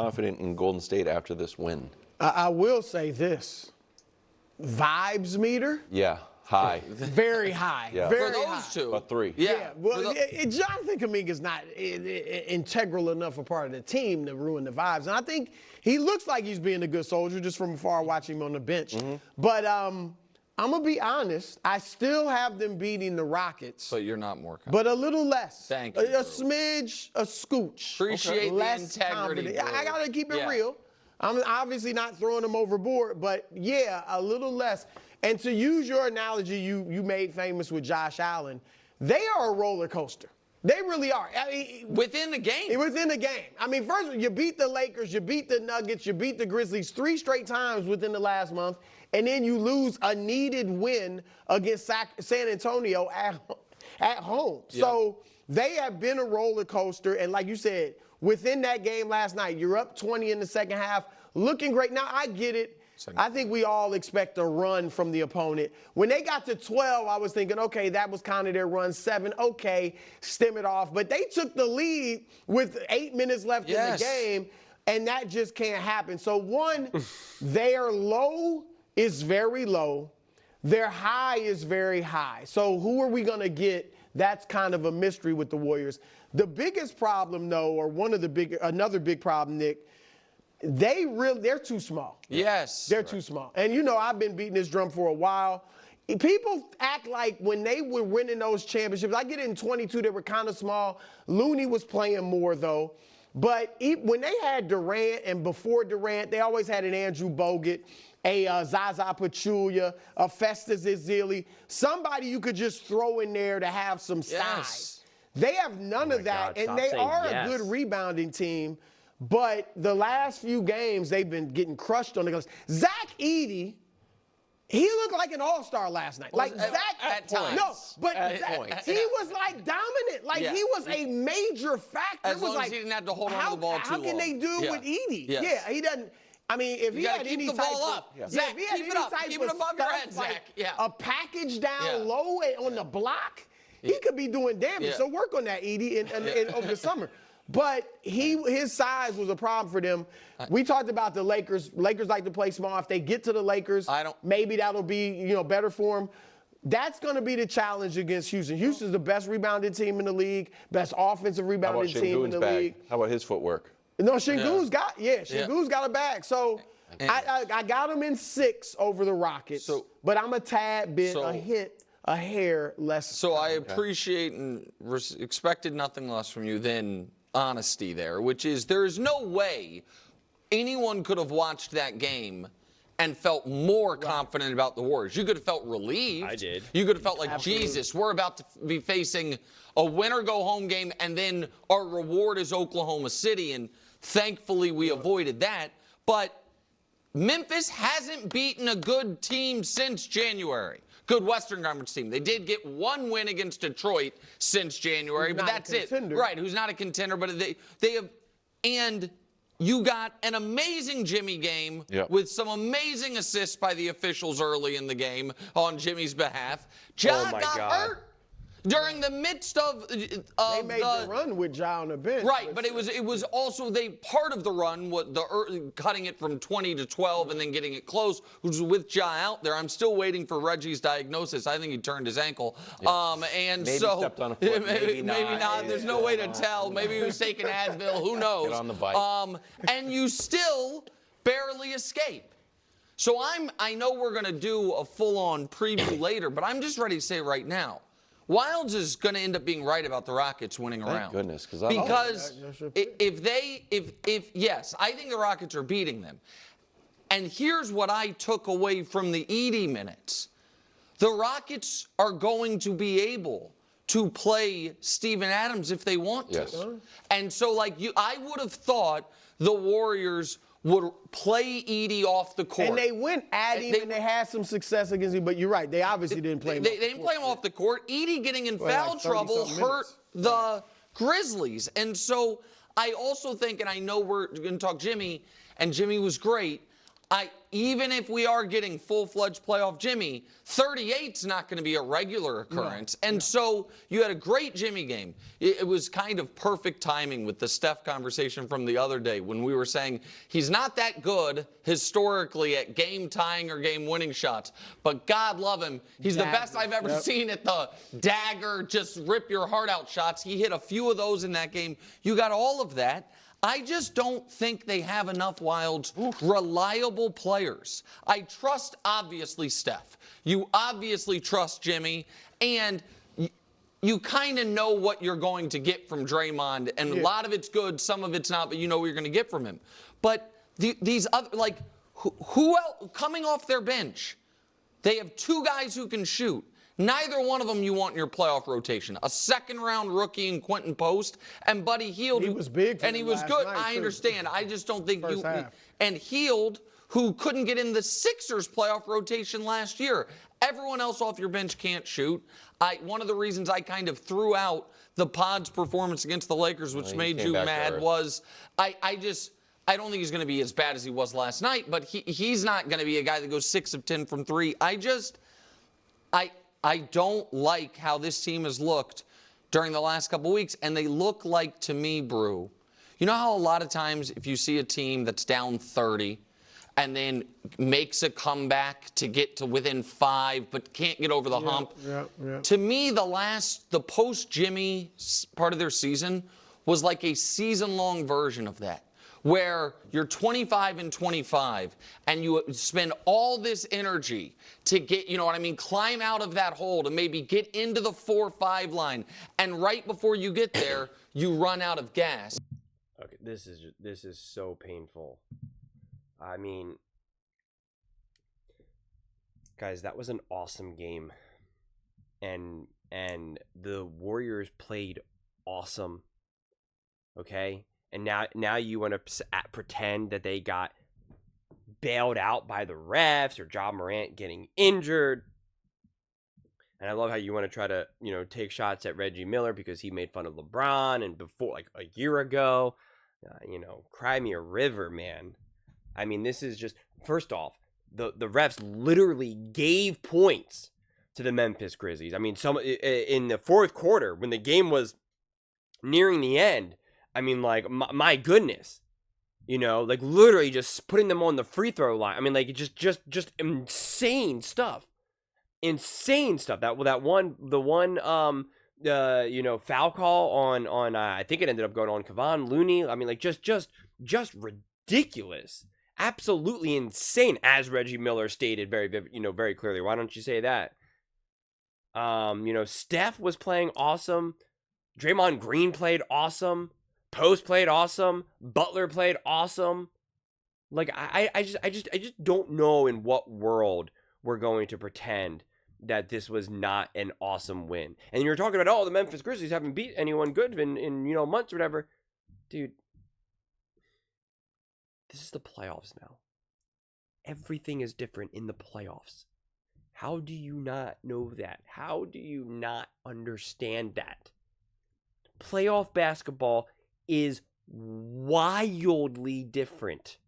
confident in Golden State after this win? I will say this. Vibes meter? Yeah, high. Very high. Yeah. Very For those high. two. About 3. Yeah, well, Jonathan Kuminga's not integral enough a part of the team to ruin the vibes. And I think he looks like he's being a good soldier just from afar watching him on the bench. But I'm going to be honest. I still have them beating the Rockets. But you're not more confident. But a little less. Thank you, A Drew. smidge, a scooch. Appreciate the less integrity, confident. I Drew. got to keep it Yeah. real. I'm obviously not throwing them overboard, but yeah, a little less. And to use your analogy you made famous with Josh Allen, they are a roller coaster. They really are. I mean, Within the game. within the game. I mean, first you beat the Lakers, you beat the Nuggets, you beat the Grizzlies 3 straight times within the last month, and then you lose a needed win against San Antonio at home. Yep. So they have been a roller coaster, and like you said, within that game last night, you're up 20 in the second half, looking great. Now, I get it. I think we all expect a run from the opponent. When they got to 12, I was thinking, okay, that was kind of their run. 7, okay, stem it off. But they took the lead with 8 minutes left in the game, and that just can't happen. So, one, their low is very low. Their high is very high. So who are we going to get? That's kind of a mystery with the Warriors. The biggest problem, though, or another big problem, Nick, they're too small. Yes. They're too small. And, you know, I've been beating this drum for a while. People act like when they were winning those championships, I get it in 22, they were kind of small. Looney was playing more, though. But when they had Durant and before Durant, they always had an Andrew Bogut, a Zaza Pachulia, a Festus Ezeli, somebody you could just throw in there to have some size. They have none of that, and they are a good rebounding team. But the last few games, they've been getting crushed on the glass. Zach Edey, he looked like an all-star last night. Like Zach, at times. No, but he was like dominant. Like he was a major factor. As long as he didn't have to hold on to the ball too long. How can they do it with Edey? Yes. Yeah, he doesn't. I mean, if he had keep any the type ball of, up. if Zach, he had keep any it up. type Keep it of above your stuff, head, like Zach. Yeah. a package down low on the block, he could be doing damage. So work on that, Edey, over the summer. But his size was a problem for them. We talked about the Lakers. Lakers like to play small. If they get to the Lakers, maybe that'll be better for them. That's going to be the challenge against Houston. Houston's the best rebounding team in the league, best offensive rebounding team in the league. How about his footwork? No, Şengün's got a bag. So I got him in 6 over the Rockets. But I'm a tad bit, a hair less. So I appreciate and expected nothing less from you than honesty there, which is there is no way anyone could have watched that game and felt more confident about the Warriors. You could have felt relieved. I did. You could have felt like, Jesus, we're about to be facing a win-or-go-home game, and then our reward is Oklahoma City, and thankfully we avoided that. But Memphis hasn't beaten a good team since January. Good Western Conference team. They did get 1 win against Detroit since January, but that's it. Right, who's not a contender, but they have, and you got an amazing Jimmy game with some amazing assists by the officials early in the game on Jimmy's behalf. Ja got hurt during the midst of they made the run with Ja on the bench. Right, but it was also part of the run, cutting it from 20 to 12 and then getting it close, which was with Ja out there. I'm still waiting for Reggie's diagnosis. I think he turned his ankle. And maybe so stepped on a foot, maybe not. There's no way to tell. Maybe he was taking Advil. Who knows? Get on the bike. And you still barely escape. So I know we're going to do a full-on preview later, but I'm just ready to say right now, Wilds is going to end up being right about the Rockets winning around. Thank goodness, because yes, I think the Rockets are beating them. And here's what I took away from the Edey minutes. The Rockets are going to be able to play Steven Adams if they want to. Yes. And so, I would have thought the Warriors would play Edey off the court. And they went at him, and they had some success against him, but you're right, they obviously didn't play him. They didn't play him off the court. Edey getting in foul trouble hurt the Grizzlies. And so I also think, and I know we're going to talk Jimmy, and Jimmy was great, Even if we are getting full-fledged playoff Jimmy, 38's not going to be a regular occurrence. So you had a great Jimmy game. It was kind of perfect timing with the Steph conversation from the other day when we were saying he's not that good historically at game-tying or game-winning shots. But God love him, he's the best I've ever seen at the dagger, just rip-your-heart-out shots. He hit a few of those in that game. You got all of that. I just don't think they have enough reliable players. I trust, obviously, Steph. You obviously trust Jimmy. And you kind of know what you're going to get from Draymond. And a lot of it's good, some of it's not, but you know what you're going to get from him. But these other, like, who else, coming off their bench, they have two guys who can shoot. Neither one of them you want in your playoff rotation. A second-round rookie in Quentin Post and Buddy Hield. He was big, and he was good. I understand. I just don't think you. And Hield, who couldn't get in the Sixers playoff rotation last year. Everyone else off your bench can't shoot. One of the reasons I kind of threw out the Pod's performance against the Lakers, which made you mad, was I don't think he's going to be as bad as he was last night, but he's not going to be a guy that goes 6 of 10 from 3. I don't like how this team has looked during the last couple weeks, and they look like, to me, Brew, you know how a lot of times if you see a team that's down 30 and then makes a comeback to get to within 5 but can't get over the hump? To me, the post-Jimmy part of their season was like a season-long version of that, where you're 25-25 and you spend all this energy to get, you know what I mean, climb out of that hole to maybe get into the 4-5 line, and right before you get there, you run out of gas. Okay, this is so painful. I mean, guys, that was an awesome game, and the Warriors played awesome. Okay. And now you want to pretend that they got bailed out by the refs or Ja Morant getting injured. And I love how you want to try to, take shots at Reggie Miller because he made fun of LeBron and before, like a year ago, cry me a river, man. I mean, this is just, first off, the refs literally gave points to the Memphis Grizzlies. I mean, in the fourth quarter when the game was nearing the end, I mean, like, my goodness, like literally just putting them on the free throw line. I mean, like, just insane stuff. The one foul call on I think it ended up going on Kevon Looney. I mean, like, just ridiculous, absolutely insane. As Reggie Miller stated very clearly. Why don't you say that? Steph was playing awesome. Draymond Green played awesome. Post played awesome. Butler played awesome. Like, I just don't know in what world we're going to pretend that this was not an awesome win. And you're talking about, the Memphis Grizzlies haven't beat anyone good in months or whatever. Dude, this is the playoffs now. Everything is different in the playoffs. How do you not know that? How do you not understand that? Playoff basketball is wildly different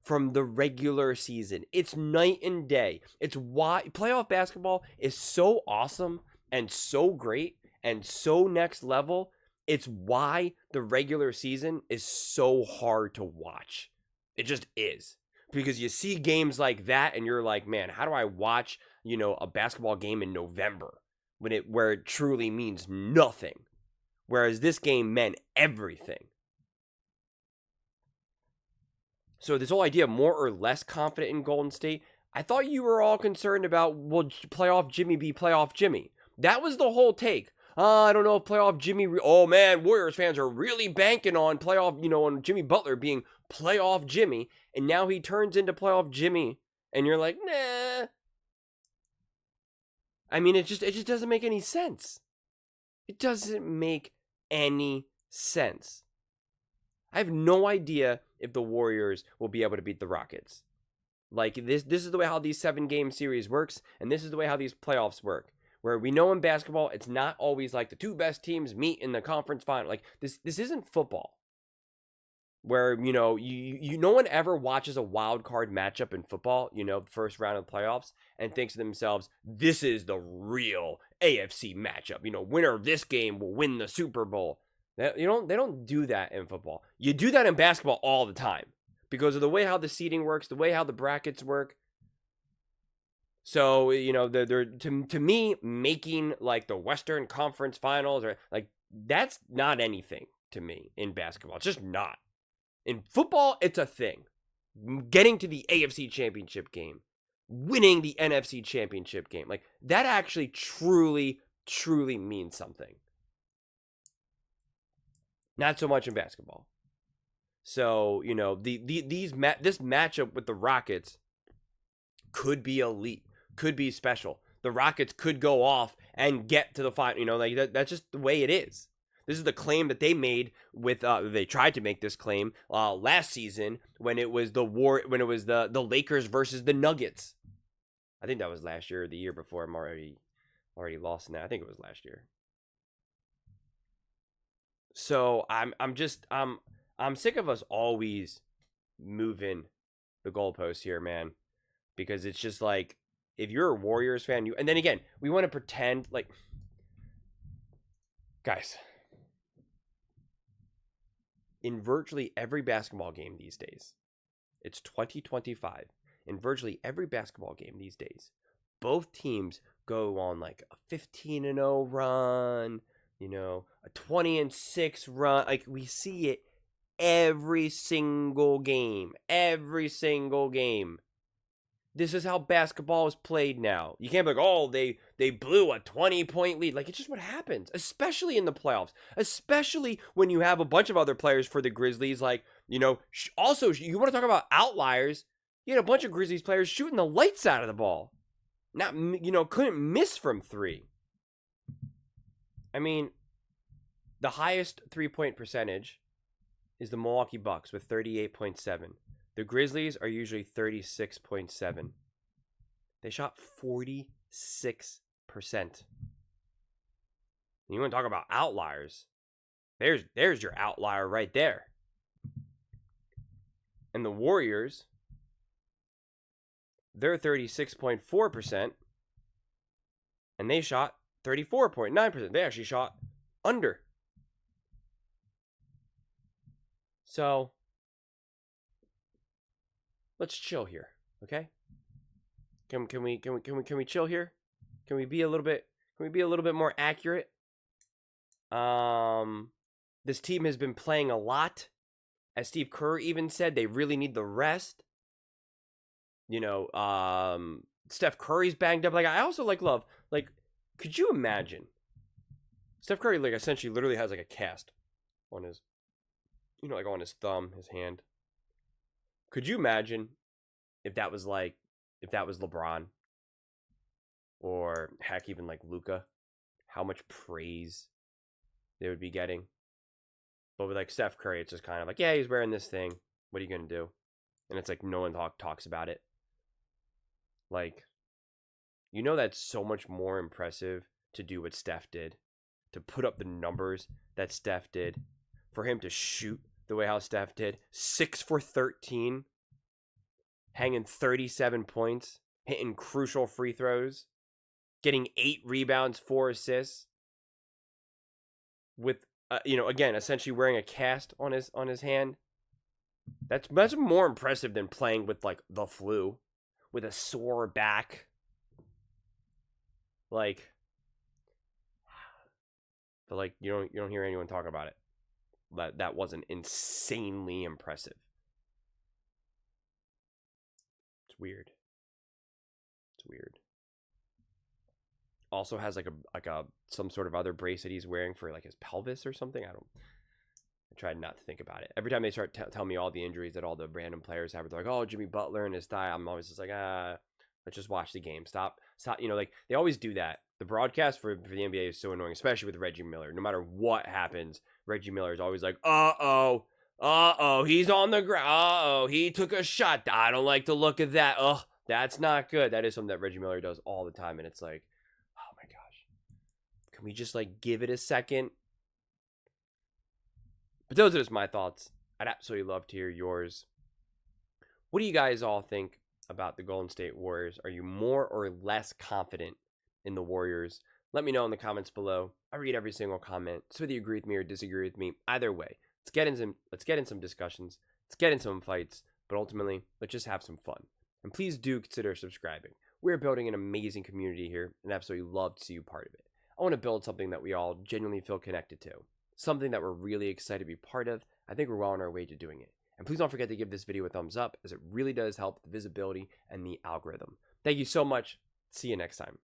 from the regular season. It's night and day. It's why playoff basketball is so awesome and so great and so next level. It's why the regular season is so hard to watch. It just is. Because you see games like that and you're like, man, how do I watch, a basketball game in November where it truly means nothing? Whereas this game meant everything. So this whole idea of more or less confident in Golden State, I thought you were all concerned about, will playoff Jimmy be playoff Jimmy? That was the whole take. I don't know if playoff Jimmy, oh man, Warriors fans are really banking on playoff, on Jimmy Butler being playoff Jimmy. And now he turns into playoff Jimmy. And you're like, nah. I mean, it just doesn't make any sense. It doesn't make any sense. I have no idea if the Warriors will be able to beat the Rockets. Like, this is the way how these 7-game series works, and this is the way how these playoffs work. Where we know in basketball, it's not always like the two best teams meet in the conference final. Like, this isn't football. where, you know, you no one ever watches a wild card matchup in football, you know, first round of the playoffs, and thinks to themselves, this is the real AFC matchup. You know, winner of this game will win the Super Bowl. They don't do that in football. You do that in basketball all the time because of the way how the seeding works, the way how the brackets work. So, you know, they're to me, making like the Western Conference Finals, or like, that's not anything to me in basketball. It's just not. In football, it's a thing. Getting to the AFC Championship game, winning the NFC Championship game, like, that actually truly, truly means something. Not so much in basketball. So, you know, this matchup with the Rockets could be elite, could be special. The Rockets could go off and get to the final. You know, like, that's just the way it is. This is the claim that they made with. They tried to make this claim last season when it was the Lakers versus the Nuggets. I think that was last year or the year before. I'm already lost in that. I think it was last year. So I'm sick of us always moving the goalposts here, man, because it's just like, if you're a Warriors fan, and then again, we want to pretend like, guys, in virtually every basketball game these days, it's 2025. In virtually every basketball game these days, both teams go on like a 15-0 run, you know, a 20-6 run. Like, we see it every single game. Every single game. This is how basketball is played now. You can't be like, oh, they blew a 20-point lead. Like, it's just what happens, especially in the playoffs. Especially when you have a bunch of other players for the Grizzlies. Like, you know, also, you want to talk about outliers. You had a bunch of Grizzlies players shooting the lights out of the ball. Not, you know, couldn't miss from three. I mean, the highest three-point percentage is the Milwaukee Bucks with 38.7. The Grizzlies are usually 36.7. They shot 46%. You want to talk about outliers? There's your outlier right there. And the Warriors, they're 36.4%, and they shot 34.9%. They actually shot under. So, let's chill here, okay? Can we chill here? Can we be a little bit more accurate? This team has been playing a lot. As Steve Curry even said, they really need the rest. You know, Steph Curry's banged up. Like, I also love. Like, could you imagine? Steph Curry, like, essentially literally has like a cast on his, you know, like on his thumb, his hand. Could you imagine if that was LeBron, or heck, even like Luka, how much praise they would be getting? But with like Steph Curry, it's just kind of like, yeah, he's wearing this thing. What are you gonna do? And it's like no one talks about it. Like, you know, that's so much more impressive to do what Steph did, to put up the numbers that Steph did, for him to shoot the way how Steph did, 6 for 13, hanging 37 points, hitting crucial free throws, getting 8 rebounds, 4 assists, with you know, again, essentially wearing a cast on his hand. That's more impressive than playing with like the flu, with a sore back. Like, but like you don't hear anyone talk about it. That wasn't insanely impressive. It's weird. It's weird. Also has like a some sort of other brace that he's wearing for like his pelvis or something. I tried not to think about it. Every time they start telling me all the injuries that all the random players have, they're like, oh, Jimmy Butler and his thigh. I'm always just like, let's just watch the game. Stop. You know, like, they always do that. The broadcast for the NBA is so annoying, especially with Reggie Miller. No matter what happens, Reggie Miller is always like, he's on the ground. He took a shot. I don't like the look of that. That's not good. That is something that Reggie Miller does all the time. And it's like, oh my gosh, can we just like give it a second? But those are just my thoughts. I'd absolutely love to hear yours. What do you guys all think about the Golden State Warriors? Are you more or less confident in the Warriors? Let me know in the comments below. I read every single comment. So whether you agree with me or disagree with me, either way, let's get in some discussions. Let's get in some fights. But ultimately, let's just have some fun. And please do consider subscribing. We're building an amazing community here, and absolutely love to see you part of it. I want to build something that we all genuinely feel connected to. Something that we're really excited to be part of. I think we're well on our way to doing it. And please don't forget to give this video a thumbs up, as it really does help the visibility and the algorithm. Thank you so much. See you next time.